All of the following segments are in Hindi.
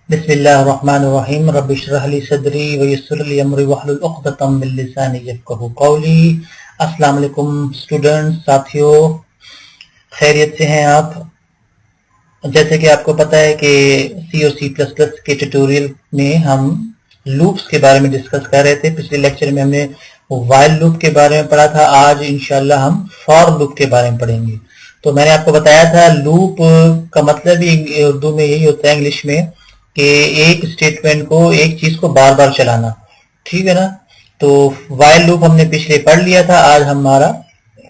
बिस्मिल्लाहिर्रहमानिर्रहीम रब्बि इश्रह ली सदरी व यस्सिर ली अमरी वहलुल उक़दतम मिन लिसानी यफ़क़हू क़ौली। अस्सलाम वालेकुम स्टूडेंट्स, साथियों, खैरियत से हैं आप? जैसे कि आपको पता है कि सी और सी प्लस प्लस के ट्यूटोरियल में हम लूप्स के बारे में डिस्कस कर रहे थे। पिछले लेक्चर में हमने व्हाइल लूप के बारे में पढ़ा था। आज इंशाल्लाह हम फॉर लूप के बारे में पढ़ेंगे। तो मैंने आपको बताया था लूप का मतलब ही उर्दू में यही होता है, इंग्लिश में, कि एक स्टेटमेंट को, एक चीज को बार बार चलाना। ठीक है ना? तो व्हाइल लूप हमने पिछले पढ़ लिया था, आज हमारा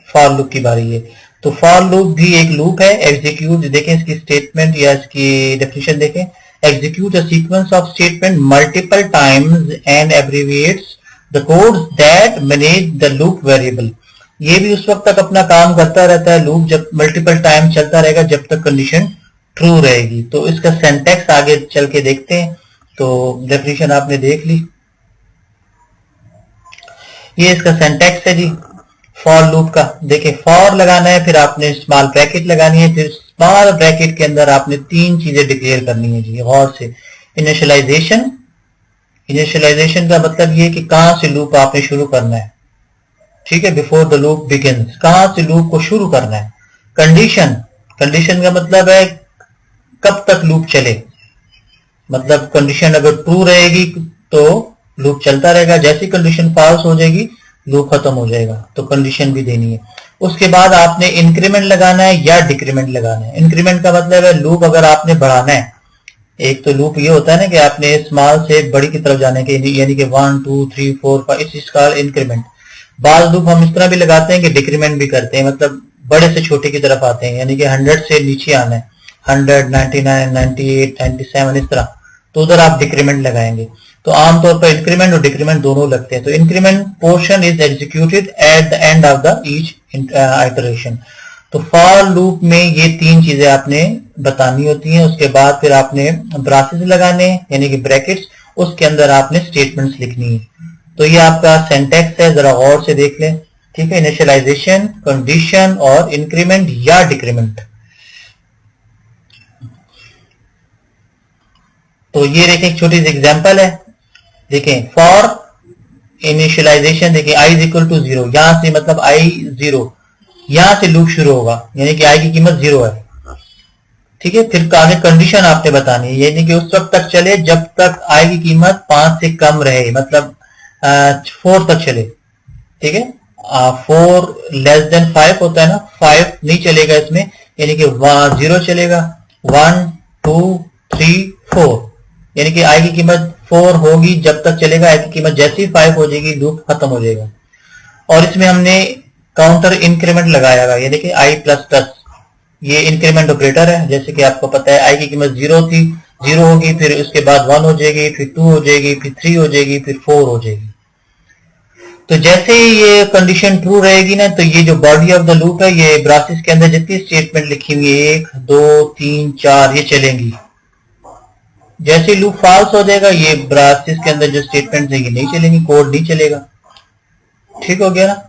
फॉर लूप की बारी है। तो फॉर लूप भी एक लूप है। एग्जीक्यूट, देखें इसकी स्टेटमेंट या इसकी डेफिनेशन देखें। Execute a sequence of statement multiple times and abbreviates the codes that manage the loop variable. ये भी उस वक्त तक अपना काम करता रहता है लूप, जब मल्टीपल टाइम चलता रहेगा, जब तक कंडीशन ट्रू रहेगी। तो इसका सिंटैक्स आगे चल के देखते हैं। तो डेफिनेशन आपने देख ली, ये इसका सिंटैक्स है जी फॉर लूप का। देखिए, फॉर लगाना है, फिर आपने स्मॉल ब्रैकेट लगानी है, फिर स्मॉल ब्रैकेट के अंदर आपने तीन चीजें डिक्लेयर करनी है जी, गौर से। इनिशियलाइजेशन, इनिशियलाइजेशन का मतलब ये कि कहां से लूप आपने शुरू करना है। ठीक है, बिफोर द लूप बिगिंस, कहां से लूप को शुरू करना है। कंडीशन, कंडीशन का मतलब है कब तक लूप चले, मतलब कंडीशन अगर ट्रू रहेगी तो लूप चलता रहेगा, जैसी कंडीशन फॉल्स हो जाएगी लूप खत्म हो जाएगा। तो कंडीशन भी देनी है। उसके बाद आपने इंक्रीमेंट लगाना है या डिक्रीमेंट लगाना है। इंक्रीमेंट का मतलब है लूप अगर आपने बढ़ाना है, एक तो लूप ये होता है ना कि आपने स्मॉल से बड़ी की तरफ जाने के, यानी कि 1 2 3 4 5, इस चीज का इंक्रीमेंट। बाज लूप हम इस तरह भी लगाते हैं कि डिक्रीमेंट भी करते हैं, मतलब बड़े से छोटे की तरफ आते हैं, यानी कि 100 से नीचे आना है, 100 99 98 97 इस तरह, तो उधर आप डिक्रीमेंट लगाएंगे। तो आमतौर पर इंक्रीमेंट और डिक्रीमेंट दोनों लगते हैं। तो increment portion is executed at the end of the each iteration. तो फॉर लूप में ये तीन चीजें आपने बतानी होती हैं। उसके बाद फिर आपने ब्रासेस लगाने, यानी कि ब्रैकेट्स, उसके अंदर आपने स्टेटमेंट्स लिखनी है। तो ये आपका सिंटैक्स है, जरा गौर से देख लें। ठीक है, इनिशियलाइजेशन, कंडीशन और इंक्रीमेंट या डिक्रीमेंट। तो ये देखें, एक छोटी सी एग्जांपल है। देखें, फॉर इनिशियलाइजेशन, देखिए आई इज इक्वल टू 0, यहां से मतलब आई 0, यहां से लूप शुरू होगा, यानी कि आई की कीमत 0 है। ठीक है, फिर आगे कंडीशन आपने बतानी है, यानी कि उस वक्त तक चले जब तक आई की कीमत 5 से कम रहे, मतलब 4 तक चले। ठीक है, 4 लेस देन 5 होता है ना, 5 नहीं चलेगा इसमें, यानी कि 0 चलेगा, 1 2 3 4, यानी कि आई की कीमत 4 होगी जब तक चलेगा। आई की कीमत जैसे ही 5 हो जाएगी लूप खत्म हो जाएगा। और इसमें हमने काउंटर इंक्रीमेंट लगाया हुआ, यानी कि आई प्लस प्लस, ये इंक्रीमेंट ऑपरेटर है। जैसे कि आपको पता है आई की कीमत 0 थी, 0 होगी, फिर उसके बाद 1 हो जाएगी, फिर 2 हो जाएगी, फिर 3 हो जाएगी, फिर 4 हो जाएगी। तो जैसे ही ये कंडीशन ट्रू रहेगी ना, तो ये जो बॉडी ऑफ द लूप है, ये ब्रासेस के अंदर जितनी स्टेटमेंट लिखी हुई है 1 2 3 4 ये चलेंगी। जैसे लूप फॉल्स हो जाएगा, ये ब्रासेस के अंदर जो स्टेटमेंट है ये नहीं चलेंगी, कोड नहीं चलेगा। ठीक हो गया ना?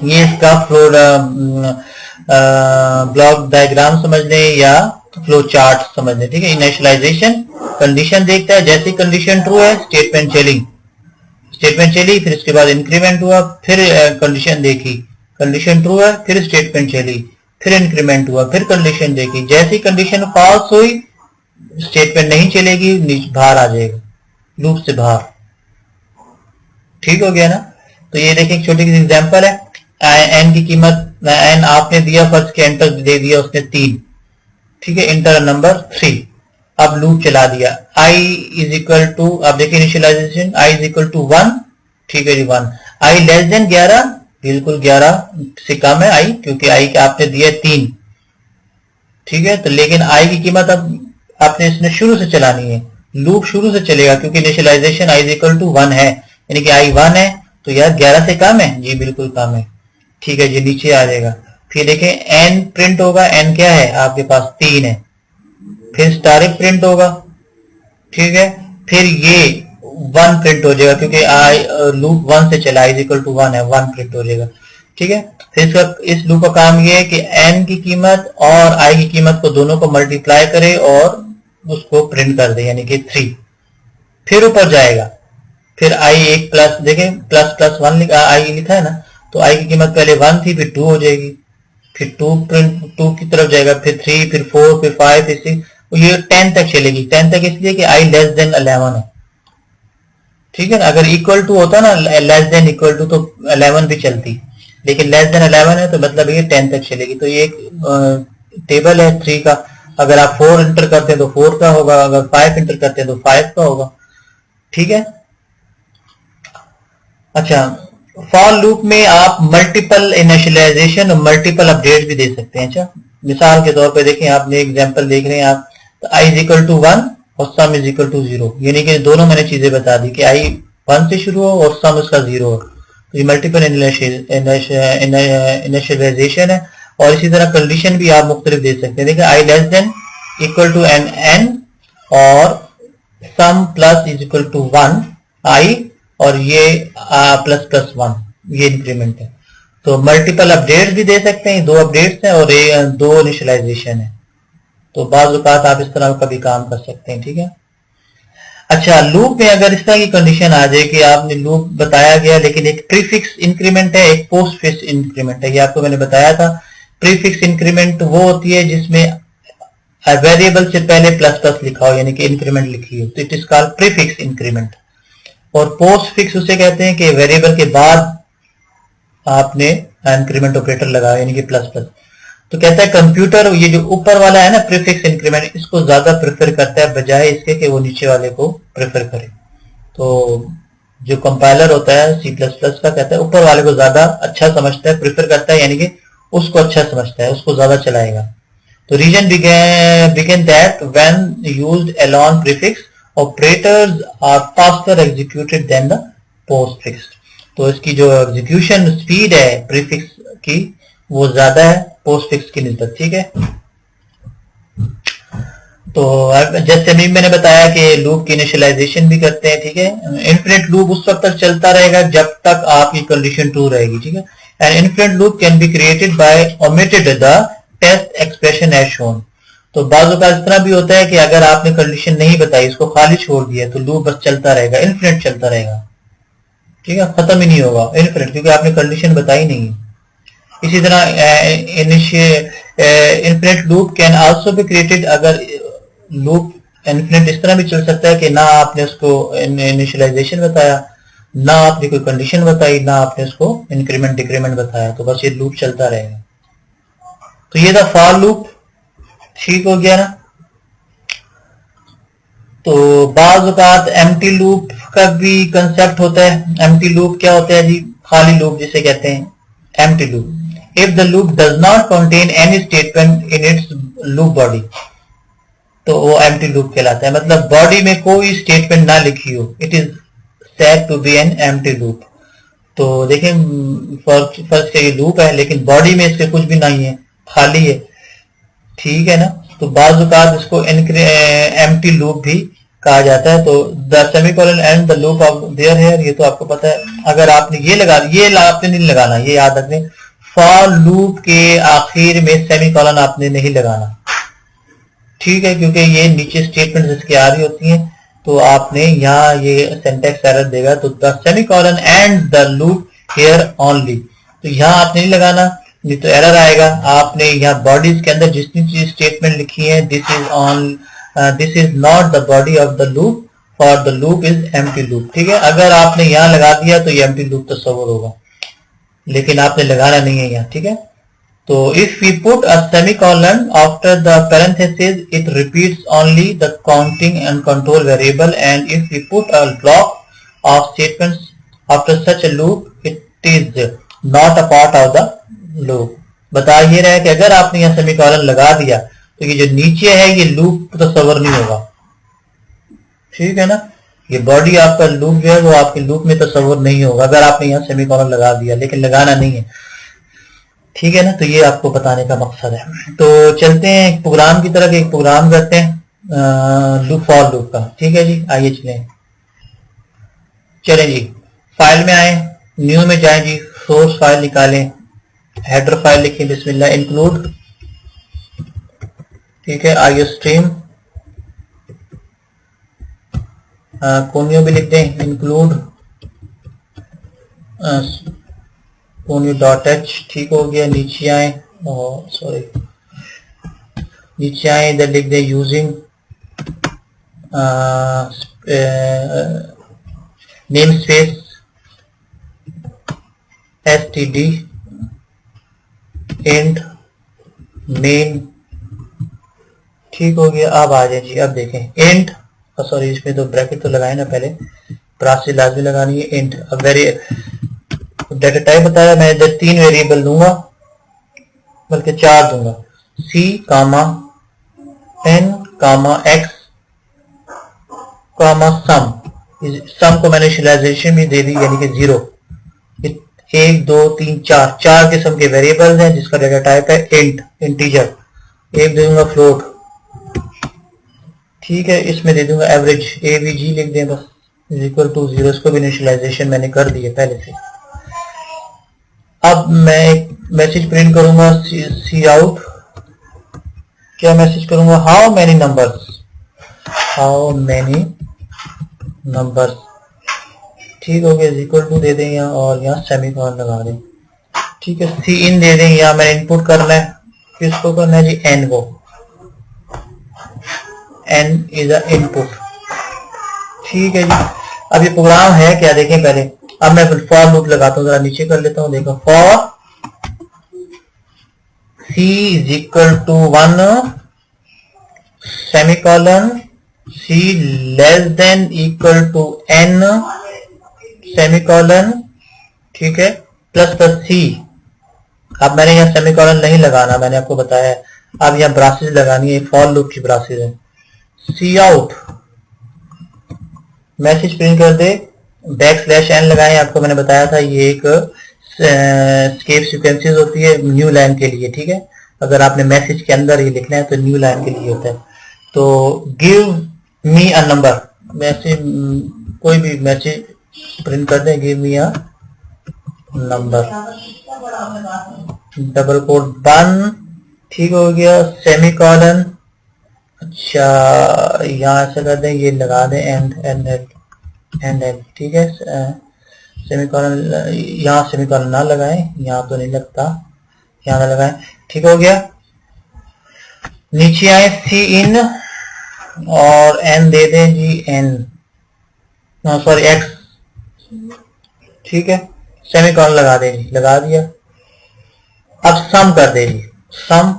ये इसका फ्लो ब्लॉक डायग्राम समझ लें या फ्लो चार्ट समझ लें। ठीक है, इनिशियलाइजेशन, कंडीशन देखता है, जैसी कंडीशन ट्रू है स्टेटमेंट चली, स्टेटमेंट चली, फिर इसके बाद इंक्रीमेंट हुआ, फिर कंडीशन देखी, कंडीशन ट्रू है, फिर स्टेटमेंट चली, फिर इंक्रीमेंट हुआ, फिर कंडीशन देखी। जैसी कंडीशन फॉल्स हुई स्टेटमेंट नहीं चलेगी, बाहर आ जाएगा, लूप से बाहर। ठीक हो गया ना? तो ये देखिए एक छोटी सी एग्जांपल है। एन की कीमत, एन आपने दिया, फर्स्ट के एंटर दे दिया उसने 3। ठीक है, इंटर नंबर 3, अब लूप चला दिया। आई इज इक्वल टू, अब देखिए initialization, I is equal to 1। ठीक है जी, 1। आई लेस देन 11, बिल्कुल 11 से कम है आई, क्योंकि आई का आपने दिया 3। ठीक है, तो लेकिन आई की कीमत अब आपने इसने शुरू से चलानी है, लूप शुरू से चलेगा, क्योंकि initialization I is equal to 1 है, यानी कि आई 1 है, तो यार 11 से कम है जी, बिल्कुल कम है। ठीक है जी, नीचे आ जाएगा। फिर देखें एन प्रिंट होगा, एन क्या है आपके पास 3 है, फिर स्टारिक प्रिंट होगा। ठीक है, फिर ये 1 प्रिंट हो जाएगा, क्योंकि आई लूप 1 से चला, आई इज इक्वल टू 1 है, 1 प्रिंट हो जाएगा। ठीक है, फिर इसका, इस लूप का काम ये है कि एन की कीमत और आई की कीमत को दोनों को मल्टीप्लाई करे और उसको प्रिंट कर दे, यानी कि 3। फिर ऊपर जाएगा, फिर आई एक प्लस, देखें प्लस प्लस 1 आई लिखा है ना, तो आई की कीमत पहले 1 थी, फिर 2 हो जाएगी, फिर 2 प्रिंट 2 की तरफ जाएगा, फिर 3, फिर 4, फिर 5, फिर 6, ये 10 तक चलेगी। 10 तक इसलिए कि आई लेस देन 11 है, ठीक है ना। अगर इक्वल टू होता ना, लेस देन इक्वल टू, तो 11 भी चलती, लेकिन लेस देन 11 है तो मतलब ये 10 तक चलेगी। तो ये एक टेबल है 3 का, अगर आप 4 इंटर करते हैं तो 4 का होगा, अगर 5 इंटर करते हैं तो 5 का होगा, ठीक है। अच्छा, फॉर लूप में आप मल्टीपल इनिशियलाइजेशन और मल्टीपल अपडेट भी दे सकते हैं। अच्छा, मिसाल के तौर पे देखें, आपने एग्जांपल देख रहे हैं आप, तो आई इज इक्वल टू 1 और सम इज इक्वल टू 0, यानी कि दोनों मैंने चीजें बता दी कि आई 1 से शुरू हो और सम उसका 0 हो, तो ये मल्टीपल इनिशियलाइजेशन है। और इसी तरह कंडीशन भी आप मुख्तलिफ दे सकते हैं। देखिए, I less than equal to N और sum plus is equal to 1 I, और ये प्लस प्लस 1, ये इंक्रीमेंट है। तो मल्टीपल अपडेट भी दे सकते हैं, 2 अपडेट्स हैं और 2 इनिशियलाइजेशन है। तो बाज़ औक़ात आप इस तरह का भी काम कर सकते हैं, ठीक है। अच्छा, लूप में अगर इस तरह की कंडीशन आ जाए कि आपने लूप बताया गया लेकिन एक प्रीफिक्स इंक्रीमेंट है, एक पोस्ट फिक्स इंक्रीमेंट है, ये आपको मैंने बताया था। प्रीफिक्स इंक्रीमेंट वो होती है जिसमें वेरिएबल से पहले प्लस प्लस लिखा हो, यानी कि इंक्रीमेंट लिखी हो, तो it is called prefix increment. और पोस्ट फिक्स उसे कहते हैं कि वेरिएबल के बाद आपने इंक्रीमेंट ऑपरेटर लगाया, यानी कि प्लस प्लस। तो कहता है कंप्यूटर ये जो ऊपर वाला है ना प्रीफिक्स इंक्रीमेंट, इसको ज्यादा प्रेफर करता है बजाय इसके कि वो नीचे वाले को प्रेफर करे। तो जो कंपाइलर होता है C++ का, कहता है ऊपर वाले को ज्यादा अच्छा समझता है, प्रेफर करता है, यानी कि उसको अच्छा समझता है, उसको ज्यादा चलाएगा। तो रीजन बिगेन that when used alone prefix operators are faster executed than the postfix. तो इसकी जो एग्जीक्यूशन स्पीड है प्रीफिक्स की वो ज्यादा है पोस्ट फिक्स की निस्बत, ठीक है। तो जैसे अभी मैंने बताया कि लूप की इनिशियलाइजेशन भी करते हैं, ठीक है। इनफिनिट लूप उस वक्त तक चलता रहेगा जब तक आपकी कंडीशन ट्रू रहेगी, ठीक है। And infinite loop can be created by omitted the test expression as shown. तो बाज़ औक़ात इस तरह भी होता है कि अगर आपने कंडीशन नहीं बताई, इसको खाली छोड़ दिया, तो लूप बस चलता रहेगा, इनफिनिट चलता रहेगा, ठीक है, खत्म ही नहीं होगा इनफिनिट, क्योंकि आपने कंडीशन बताई नहीं। इसी तरह infinite loop can also be created, अगर लूप इनफिनिट इस तरह भी चल सकता है कि ना आपने उसको इनिशियलाइजेशन बताया, ना आपने कोई कंडीशन बताई, ना आपने उसको इंक्रीमेंट डिक्रीमेंट बताया, तो बस ये लूप चलता रहेगा। तो ये था फॉर लूप, ठीक हो गया ना। तो बाज़ औक़ात एम्प्टी लूप का भी कंसेप्ट होता है। एम्प्टी लूप क्या होता है जी? खाली लूप जिसे कहते हैं empty loop. If the loop does not contain any statement in its loop body, तो वो एम्प्टी लूप कहलाता है। मतलब बॉडी में कोई स्टेटमेंट ना लिखी हो, it is said to be an empty loop. तो देखें, फर्स्ट ये लूप है लेकिन बॉडी में इसके कुछ भी नहीं है, खाली है, ठीक है ना। तो बाज़ औक़ात इसको एम्प्टी लूप भी कहा जाता है। तो the semicolon end the loop of there here, ये तो आपको पता है। अगर आपने ये लगा, ये आपने नहीं लगाना, ये याद रखने, फॉर लूप के आखिर में सेमीकोलन आपने नहीं लगाना, ठीक है, क्योंकि ये नीचे स्टेटमेंट जिसकी आ रही होती हैं, तो आपने यहाँ ये सिंटैक्स एरर देगा। तो the semicolon end the loop here only, तो यहाँ आपने नहीं लगाना, नहीं तो एरर आएगा। आपने यहाँ बॉडीज के अंदर जितनी चीज स्टेटमेंट लिखी है, this is not the body of the loop, for the loop is empty loop, ठीक है। अगर आपने यहाँ लगा दिया तो ये एम्प्टी लूप तस्वर होगा, लेकिन आपने लगाना नहीं है यहाँ, ठीक है। तो if we put a semicolon after the parenthesis, it repeats only the counting and control variable, and if we put a block of statements after such a loop, it is not a part of the loop। बता ये रहा है कि अगर आपने यहाँ सेमीकोलन लगा दिया तो ये जो नीचे है ये लूप तस्वर नहीं होगा, ठीक है ना। ये बॉडी आपका लूप जो है वो आपके लूप में तस्वर नहीं होगा अगर आपने यहाँ सेमीकोलन लगा दिया, लेकिन लगाना नहीं है, ठीक है ना। तो ये आपको बताने का मकसद है। तो चलते हैं एक प्रोग्राम की तरफ, एक प्रोग्राम करते हैं लूप फॉर लूप का, ठीक है जी। आइए चलें जी, फाइल में आए, न्यू में जाएं जी, सोर्स फाइल निकालें, हेडर फाइल लिखें, बिस्मिल्लाह इंक्लूड, ठीक है, आईओ स्ट्रीम, कोनियो भी लिख दें, इंक्लूड कोनियो डॉट एच, ठीक हो गया। नीचे आए, सॉरी नीचे आए, इधर लिख दें using name space std int main, ठीक हो गया। अब आ जाए जी, अब देखें इंट, सॉरी इसमें तो ब्रैकेट तो लगाए ना पहले, ब्रास लाजमी लगानी है इंट। अब डाटा टाइप बताया, मैं इधर 3 वेरिएबल दूंगा, बल्कि 4 दूंगा, सी कामा एन कामा एक्स कामा सम। सम को मैंने इनिशियलाइजेशन भी दे दी, यानी कि 0। 1 2 3 4 4 किस्म के वेरिएबल्स हैं जिसका डाटा टाइप है इंट, इंटीजर। एक दे दूंगा फ्लोट, ठीक है। इसमें दे दूंगा एवरेज, एवीजी लिख दें बस, इज इक्वल टू 0। इसको भी इनिशियलाइजेशन मैंने कर दी है पहले से। अब मैं एक मैसेज प्रिंट करूंगा, सी आउट। क्या मैसेज करूंगा? How many numbers, how many numbers, ठीक हो गया। इज इक्वल टू दे दें यहाँ, और यहाँ सेमीकोलन लगा दें, ठीक है। सी इन दे दें, यहाँ मैंने इनपुट करना है, किसको करना है जी? एन को, एन इज अ इनपुट, ठीक है जी। अब ये प्रोग्राम है क्या देखें पहले। अब मैं फॉर लूप लगाता हूँ, जरा नीचे कर लेता हूँ, देखो for c is equal to 1 semicolon, c less than equal to n semicolon, ठीक है, प्लस प्लस सी। अब मैंने यहाँ सेमीकोलन नहीं लगाना, मैंने आपको बताया है। अब यहाँ ब्रासेस लगानी है, फॉर लूप की ब्रासेस है। सी आउट मैसेज प्रिंट कर दे, \n लगाएं, आपको मैंने बताया था ये एक स्केप सीक्वेंसेस होती है न्यू लाइन के लिए, ठीक है। अगर आपने मैसेज के अंदर ही लिखना है तो न्यू लाइन के लिए होता है। तो give me a number, message कोई भी मैसेज प्रिंट कर दें, give me a number, double quote 1, ठीक हो गया, सेमीकोलन। अच्छा यहाँ ऐसा कर दें, ये लगा दें एंड, ठीक है। सेमीकोलन, यहाँ सेमीकोलन ना लगाएं, यहाँ तो नहीं लगता, यहाँ ना लगाएं, ठीक हो गया। नीचे आए, सी इन और एन दे दें जी, एन सॉरी एक्स, ठीक है। सेमीकोलन लगा दें जी, लगा दिया। अब सम कर दे जी, सम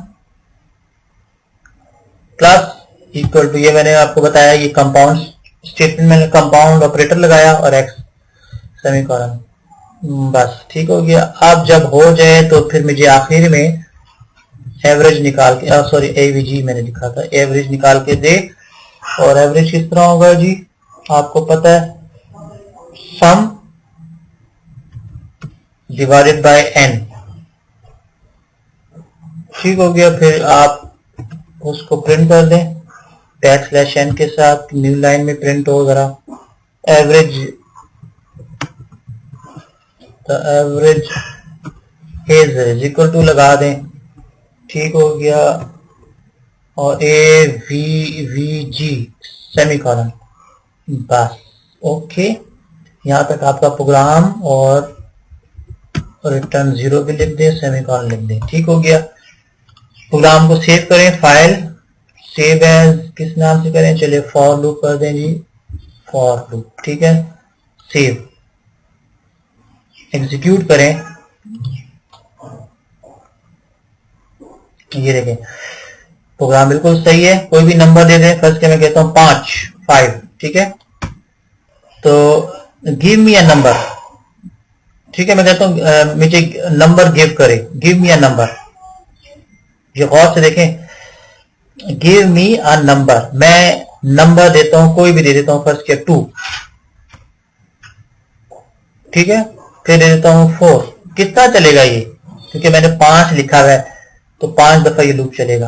प्लस इक्वल टू, ये मैंने आपको बताया, ये कंपाउंड स्टेटमेंट मैंने कंपाउंड ऑपरेटर लगाया और एक्स सेमीकोलन, बस ठीक हो गया। अब जब हो जाए तो फिर मुझे आखिर में एवरेज निकाल के, सॉरी एवीजी मैंने लिखा था, एवरेज निकाल के दे। और एवरेज किस तरह होगा जी, आपको पता है, सम डिवाइडेड बाय एन, ठीक हो गया। फिर आप उसको प्रिंट कर दें \n के साथ, न्यू लाइन में प्रिंट हो जरा, average, the average is equal to लगा दें, ठीक हो गया। और एवीजी सेमीकोलन, बस ओके। यहाँ तक आपका प्रोग्राम, और रिटर्न 0 भी लिख दें, सेमीकोलन लिख दें, ठीक हो गया। प्रोग्राम को सेव करें, फाइल सेव एज किस नाम से करें, चलिए फॉर लूप कर दें जी, फॉर लूप, ठीक है। सेव, एग्जीक्यूट करें, ये देखें प्रोग्राम बिल्कुल सही है। कोई भी नंबर दे दें, फर्स्ट के मैं कहता हूं 5, ठीक है। तो गिव मी अ नंबर, ठीक है, मैं कहता हूं मुझे नंबर गिव करे, गिव मी अ नंबर। ये गौर से देखें, गिव मी अ नंबर, मैं नंबर देता हूं, कोई भी दे देता हूं, फर्स्ट के 2, ठीक है। फिर दे देता हूं 4, कितना चलेगा ये, क्योंकि मैंने 5 लिखा हुआ है तो 5 दफा ये लूप चलेगा।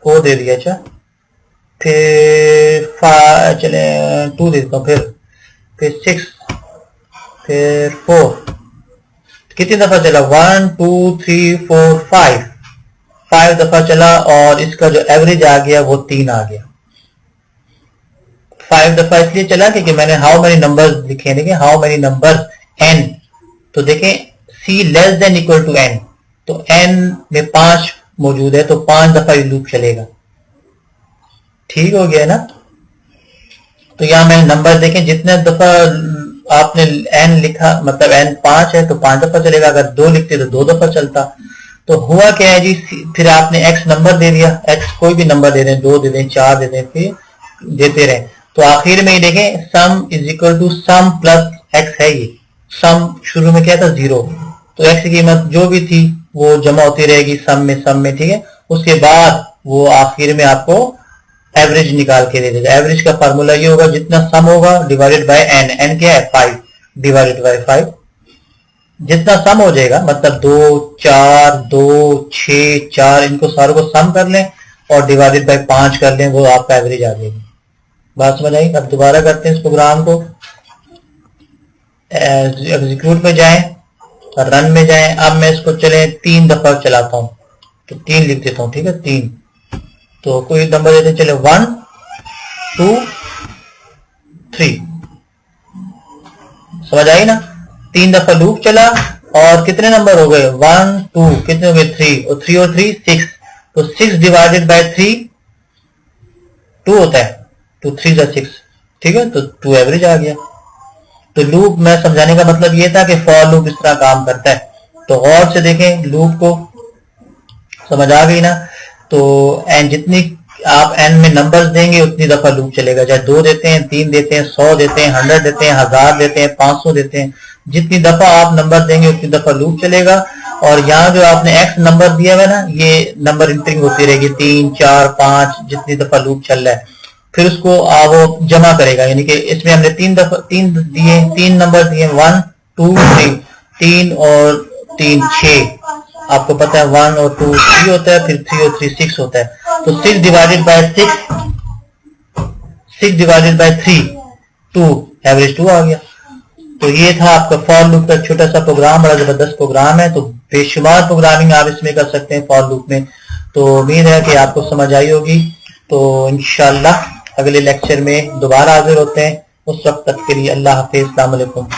4 दे दिया, अच्छा। फिर 5 चले, 2 दे देता हूं, फिर 6, फिर 4, कितनी दफा चला, 1 2 3 4 5 दफा चला। और इसका जो एवरेज आ गया वो 3 आ गया। 5 दफा इसलिए चला क्योंकि मैंने हाउ मेनी नंबर्स लिखे, देखें हाउ मेनी नंबर्स n, तो देखें c less than equal to n, तो n में 5 मौजूद है तो 5 दफा ये लूप चलेगा। ठीक हो गया ना। तो यहां मैंने नंबर देखें, जितने दफा आपने n लिखा मतलब n 5 है तो 5 दफा चलेगा, अगर 2 लिखते तो 2 दफा चलता। तो हुआ क्या है जी, फिर आपने x नंबर दे दिया, x कोई भी नंबर दे दें, 2 दे दें, 4 दे दें, फिर देते रहे। तो आखिर में ये देखें sum is equal to sum plus x है। ये सम शुरू में क्या था 0, तो x की कीमत जो भी थी वो जमा होती रहेगी सम में, ठीक है। उसके बाद वो आखिर में आपको एवरेज निकाल के दे देगा। एवरेज का फार्मूला ये होगा जितना सम होगा डिवाइडेड बाय n, n क्या है 5 डिवाइडेड बाय 5, जितना सम हो जाएगा मतलब 2 4 2 6 4 इनको सारों को सम कर लें और डिवाइडेड बाय 5 कर लें, वो आपका एवरेज आ जाएगी। बात समझ आई। अब दोबारा करते हैं इस प्रोग्राम को, एग्जीक्यूट में जाएं, रन में जाएं। अब मैं इसको चले 3 दफा चलाता हूं, तो 3 लिख देता हूं, ठीक है 3। तो कोई नंबर देते चले 1 2 3, समझ आई ना। 3 दफा लूप चला और कितने नंबर हो गए 1 2, कितने हो गए 3, और 3 और 3 6, तो 6 डिवाइडेड बाय 3 2 होता है, तो 3 जा 6, ठीक है, तो 2 एवरेज आ गया। तो लूप में समझाने का मतलब ये था कि फॉर लूप इस तरह काम करता है। तो और से देखें लूप को, समझ आ गई ना। तो एन जितनी आप n में नंबर्स देंगे उतनी दफा लूप चलेगा, चाहे 2 देते हैं, 3 देते हैं, 100 देते हैं, 100 देते हैं, 1000 देते हैं, 500 देते हैं, जितनी दफा आप नंबर देंगे उतनी दफा लूप चलेगा। और यहाँ जो आपने x नंबर दिया हुआ है ना, ये नंबर इंटरिंग होती रहेगी 3 4 5 जितनी दफा लूप चल रहा है, फिर उसको वो जमा करेगा। यानी कि इसमें हमने 3 दिए, 3 नंबर दिए 1 2 3, 3 और 3 6, आपको पता है 1 और 2 3 होता है, फिर 3 और 3 6 होता है। तो 6 divided by 6 divided by 3 2, average 2 आ गया। तो ये था आपका फॉर लूप का छोटा सा प्रोग्राम, बड़ा जबरदस्त प्रोग्राम है। तो बेशुमार प्रोग्रामिंग आप इसमें कर सकते हैं फॉर लूप में। तो उम्मीद है कि आपको समझ आई होगी। तो इंशाल्लाह अगले लेक्चर में दोबारा हाजिर होते हैं, उस वक्त तक के लिए अल्लाह हाफिज़, अस्सलाम वालेकुम।